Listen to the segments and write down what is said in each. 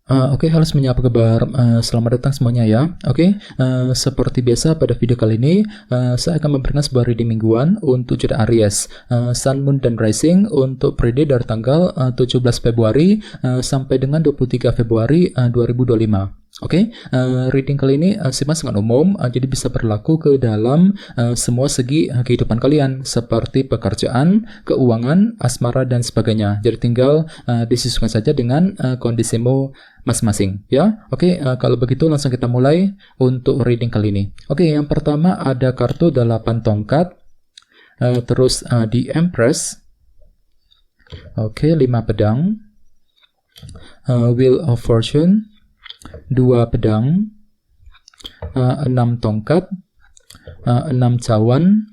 Oke, halo semuanya, apa kabar? Selamat datang semuanya ya. Oke, seperti biasa pada video kali ini, saya akan memberikan sebuah reading mingguan untuk zodiak Aries, Sun, Moon, dan Rising untuk periode dari tanggal 17 Februari sampai dengan 23 Februari 2025. Oke, reading kali ini sifatnya sangat umum, jadi bisa berlaku ke dalam semua segi kehidupan kalian, seperti pekerjaan, keuangan, asmara, dan sebagainya. Jadi tinggal disesuaikan saja dengan kondisimu masing-masing ya. Oke, kalau begitu langsung kita mulai untuk reading kali ini. Oke, yang pertama ada kartu 8 tongkat, terus di Empress, oke, 5 pedang, Wheel of Fortune, 2 pedang, 6 tongkat, 6 cawan,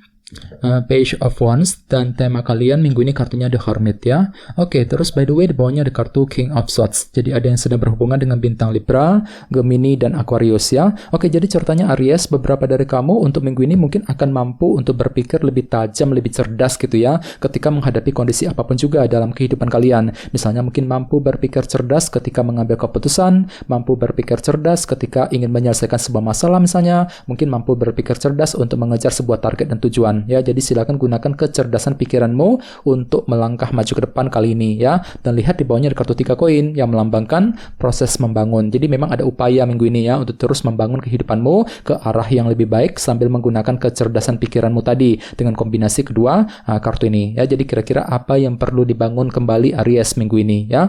Page of Wands, dan tema kalian minggu ini kartunya The Hermit ya. Oke, terus by the way di bawahnya ada kartu King of Swords. Jadi ada yang sedang berhubungan dengan bintang Libra, Gemini, dan Aquarius ya. Oke, jadi ceritanya Aries, beberapa dari kamu untuk minggu ini mungkin akan mampu untuk berpikir lebih tajam, lebih cerdas gitu ya, ketika menghadapi kondisi apapun juga dalam kehidupan kalian. Misalnya mungkin mampu berpikir cerdas ketika mengambil keputusan, mampu berpikir cerdas ketika ingin menyelesaikan sebuah masalah misalnya, mungkin mampu berpikir cerdas untuk mengejar sebuah target dan tujuan. Ya, jadi silakan gunakan kecerdasan pikiranmu untuk melangkah maju ke depan kali ini ya. Dan lihat di bawahnya ada kartu 3 koin yang melambangkan proses membangun. Jadi memang ada upaya minggu ini ya untuk terus membangun kehidupanmu ke arah yang lebih baik sambil menggunakan kecerdasan pikiranmu tadi dengan kombinasi kedua kartu ini ya. Jadi kira-kira apa yang perlu dibangun kembali Aries minggu ini ya.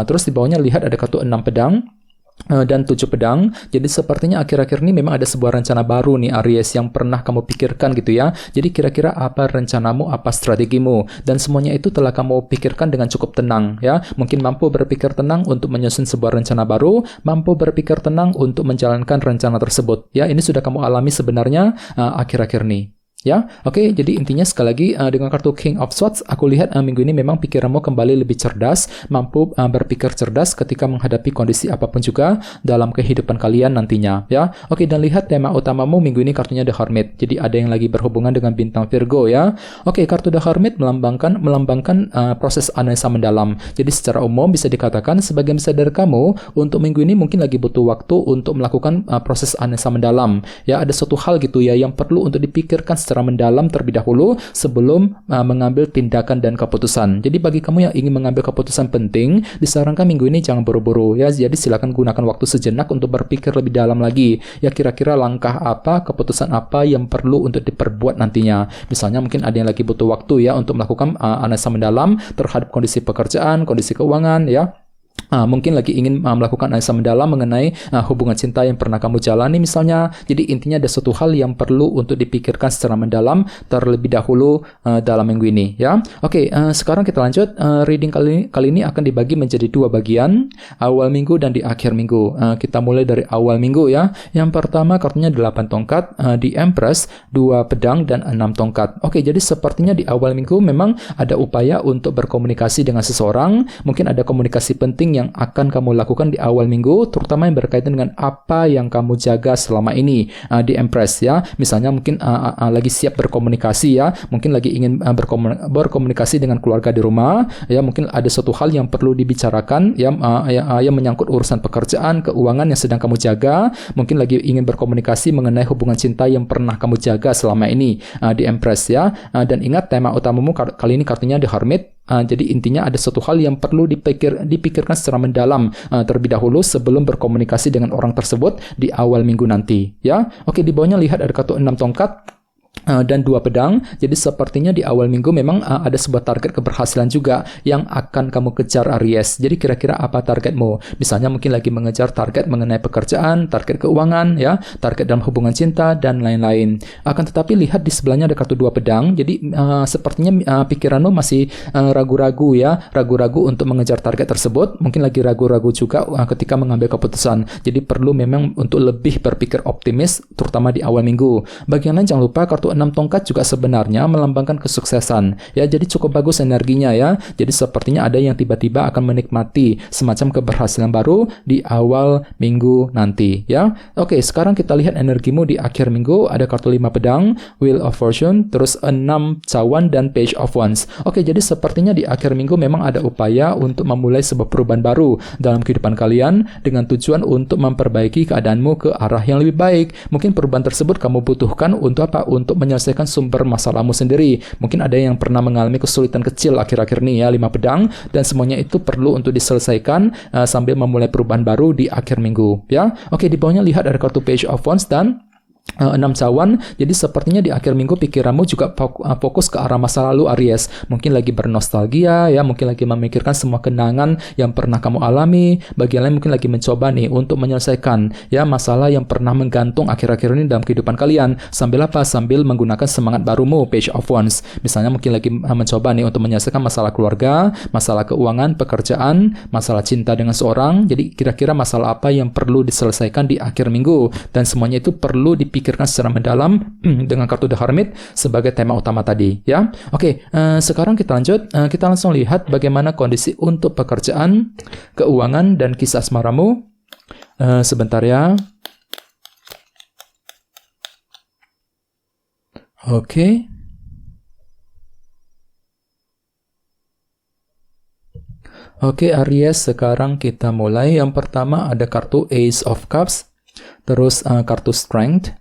Terus di bawahnya lihat ada kartu 6 pedang dan 7 pedang. Jadi sepertinya akhir-akhir ini memang ada sebuah rencana baru nih Aries yang pernah kamu pikirkan gitu ya. Jadi kira-kira apa rencanamu, apa strategimu, dan semuanya itu telah kamu pikirkan dengan cukup tenang ya. Mungkin mampu berpikir tenang untuk menyusun sebuah rencana baru, mampu berpikir tenang untuk menjalankan rencana tersebut ya. Ini sudah kamu alami sebenarnya akhir-akhir ini ya. Oke, jadi intinya sekali lagi dengan kartu King of Swords aku lihat minggu ini memang pikiranmu kembali lebih cerdas, mampu berpikir cerdas ketika menghadapi kondisi apapun juga dalam kehidupan kalian nantinya ya. Oke, dan lihat tema utamamu minggu ini kartunya The Hermit. Jadi ada yang lagi berhubungan dengan bintang Virgo ya. Oke, kartu The Hermit melambangkan proses analisa mendalam. Jadi secara umum bisa dikatakan sebagian besar dari kamu untuk minggu ini mungkin lagi butuh waktu untuk melakukan proses analisa mendalam ya. Ada suatu hal gitu ya yang perlu untuk dipikirkan secara mendalam terlebih dahulu sebelum mengambil tindakan dan keputusan. Jadi bagi kamu yang ingin mengambil keputusan penting, disarankan minggu ini jangan buru-buru ya. Jadi silakan gunakan waktu sejenak untuk berpikir lebih dalam lagi. Ya, kira-kira langkah apa, keputusan apa yang perlu untuk diperbuat nantinya. Misalnya mungkin ada yang lagi butuh waktu ya untuk melakukan analisa mendalam terhadap kondisi pekerjaan, kondisi keuangan ya. Mungkin lagi ingin melakukan analisa mendalam mengenai hubungan cinta yang pernah kamu jalani misalnya. Jadi intinya ada suatu hal yang perlu untuk dipikirkan secara mendalam terlebih dahulu dalam minggu ini ya. Oke, sekarang kita lanjut. Reading kali ini akan dibagi menjadi 2 bagian, awal minggu dan di akhir minggu. Kita mulai dari awal minggu ya. Yang pertama kartunya 8 tongkat, di Empress, 2 pedang, dan 6 tongkat. Oke, jadi sepertinya di awal minggu memang ada upaya untuk berkomunikasi dengan seseorang. Mungkin ada komunikasi penting yang akan kamu lakukan di awal minggu, terutama yang berkaitan dengan apa yang kamu jaga selama ini di Empress ya. Misalnya mungkin lagi siap berkomunikasi ya, mungkin lagi ingin berkomunikasi dengan keluarga di rumah ya. Mungkin ada suatu hal yang perlu dibicarakan ya, yang menyangkut urusan pekerjaan, keuangan yang sedang kamu jaga. Mungkin lagi ingin berkomunikasi mengenai hubungan cinta yang pernah kamu jaga selama ini di Empress ya. Dan ingat tema utamamu kali ini kartunya The Hermit. Jadi intinya ada suatu hal yang perlu dipikirkan secara mendalam terlebih dahulu sebelum berkomunikasi dengan orang tersebut di awal minggu nanti ya. Oke, di bawahnya lihat ada kartu 6 tongkat dan 2 pedang. Jadi sepertinya di awal minggu memang ada sebuah target keberhasilan juga yang akan kamu kejar Aries. Jadi kira-kira apa targetmu? Misalnya mungkin lagi mengejar target mengenai pekerjaan, target keuangan ya, target dalam hubungan cinta, dan lain-lain. Akan tetapi lihat di sebelahnya ada kartu 2 pedang. Jadi sepertinya pikiranmu masih ragu-ragu ya, ragu-ragu untuk mengejar target tersebut. Mungkin lagi ragu-ragu juga ketika mengambil keputusan. Jadi perlu memang untuk lebih berpikir optimis terutama di awal minggu. Bagi yang lain jangan lupa kartu kartu 6 tongkat juga sebenarnya melambangkan kesuksesan. Ya, jadi cukup bagus energinya ya. Jadi sepertinya ada yang tiba-tiba akan menikmati semacam keberhasilan baru di awal minggu nanti ya. Oke, sekarang kita lihat energimu di akhir minggu. Ada kartu 5 pedang, Wheel of Fortune, terus 6 cawan dan Page of Wands. Oke, jadi sepertinya di akhir minggu memang ada upaya untuk memulai sebuah perubahan baru dalam kehidupan kalian dengan tujuan untuk memperbaiki keadaanmu ke arah yang lebih baik. Mungkin perubahan tersebut kamu butuhkan untuk apa? Untuk menyelesaikan sumber masalahmu sendiri. Mungkin ada yang pernah mengalami kesulitan kecil akhir-akhir ini ya, 5 pedang, dan semuanya itu perlu untuk diselesaikan sambil memulai perubahan baru di akhir minggu ya. Oke, di bawahnya lihat ada kartu Page of Wands dan 6 cawan. Jadi sepertinya di akhir minggu pikiranmu juga fokus ke arah masa lalu Aries. Mungkin lagi bernostalgia ya, mungkin lagi memikirkan semua kenangan yang pernah kamu alami. Bagian lain mungkin lagi mencoba nih untuk menyelesaikan ya masalah yang pernah menggantung akhir-akhir ini dalam kehidupan kalian. Sambil apa? Sambil menggunakan semangat barumu, Page of Wands. Misalnya mungkin lagi mencoba nih untuk menyelesaikan masalah keluarga, masalah keuangan, pekerjaan, masalah cinta dengan seorang. Jadi kira-kira masalah apa yang perlu diselesaikan di akhir minggu, dan semuanya itu perlu dipikirkan secara mendalam dengan kartu The Hermit sebagai tema utama tadi ya. Oke, sekarang kita lanjut. Kita langsung lihat bagaimana kondisi untuk pekerjaan, keuangan, dan kisah asmaramu. Sebentar ya. Oke. Oke, Aries, sekarang kita mulai. Yang pertama ada kartu Ace of Cups, terus kartu Strength,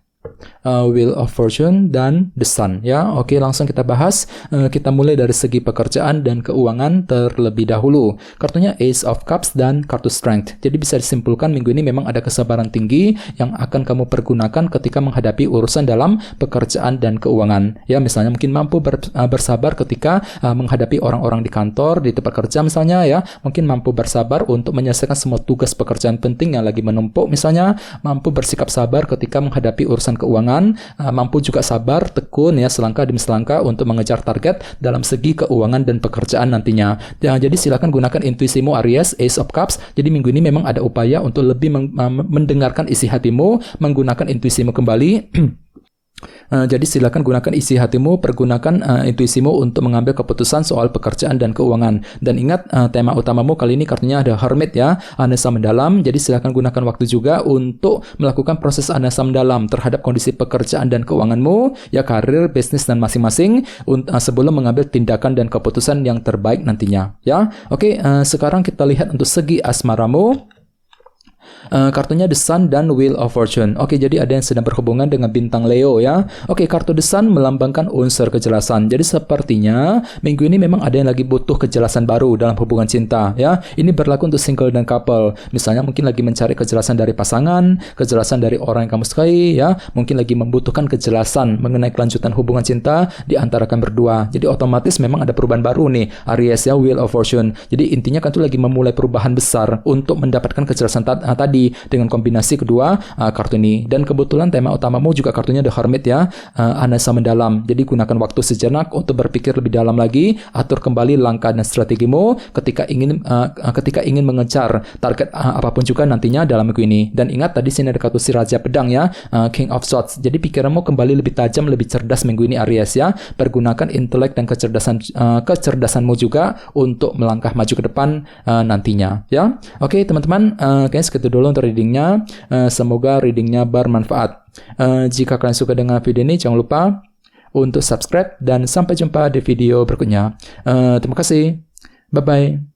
Wheel of Fortune, dan The Sun ya. Oke, langsung kita bahas. Kita mulai dari segi pekerjaan dan keuangan terlebih dahulu. Kartunya Ace of Cups dan kartu Strength. Jadi bisa disimpulkan minggu ini memang ada kesabaran tinggi yang akan kamu pergunakan ketika menghadapi urusan dalam pekerjaan dan keuangan. Ya, misalnya mungkin mampu bersabar ketika menghadapi orang-orang di kantor, di tempat kerja misalnya ya. Mungkin mampu bersabar untuk menyelesaikan semua tugas pekerjaan penting yang lagi menumpuk misalnya. Mampu bersikap sabar ketika menghadapi urusan keuangan. Mampu juga sabar, tekun ya, selangkah demi selangkah untuk mengejar target dalam segi keuangan dan pekerjaan nantinya. Ya, jadi silakan gunakan intuisimu Aries, Ace of Cups. Jadi minggu ini memang ada upaya untuk lebih mendengarkan isi hatimu, menggunakan intuisimu kembali. Jadi silakan gunakan isi hatimu, pergunakan intuisimu untuk mengambil keputusan soal pekerjaan dan keuangan. Dan ingat, tema utamamu kali ini kartunya ada Hermit ya, analisa mendalam. Jadi silakan gunakan waktu juga untuk melakukan proses analisa mendalam terhadap kondisi pekerjaan dan keuanganmu, ya, karir, bisnis, dan masing-masing sebelum mengambil tindakan dan keputusan yang terbaik nantinya. Ya, oke. Sekarang kita lihat untuk segi asmaramu. Kartunya The Sun dan Wheel of Fortune. Oke, jadi ada yang sedang berhubungan dengan bintang Leo ya. Oke, kartu The Sun melambangkan unsur kejelasan. Jadi sepertinya minggu ini memang ada yang lagi butuh kejelasan baru dalam hubungan cinta ya. Ini berlaku untuk single dan couple. Misalnya mungkin lagi mencari kejelasan dari pasangan, kejelasan dari orang yang kamu sukai ya. Mungkin lagi membutuhkan kejelasan mengenai kelanjutan hubungan cinta di antara kalian berdua. Jadi otomatis memang ada perubahan baru nih Aries ya, Wheel of Fortune. Jadi intinya kan tuh lagi memulai perubahan besar untuk mendapatkan kejelasan tadi dengan kombinasi kedua kartu ini. Dan kebetulan tema utamamu juga kartunya The Hermit ya, analisa mendalam. Jadi gunakan waktu sejenak untuk berpikir lebih dalam lagi, atur kembali langkah dan strategimu ketika ingin mengejar target apapun juga nantinya dalam minggu ini. Dan ingat tadi sini ada kartu si Raja Pedang ya, King of Swords. Jadi pikiranmu kembali lebih tajam, lebih cerdas minggu ini Aries ya. Pergunakan intelek dan kecerdasanmu juga untuk melangkah maju ke depan nantinya ya. Oke teman-teman, kayaknya segitu dulu untuk readingnya. Semoga readingnya bermanfaat. Jika kalian suka dengan video ini, jangan lupa untuk subscribe dan sampai jumpa di video berikutnya. Terima kasih. Bye-bye.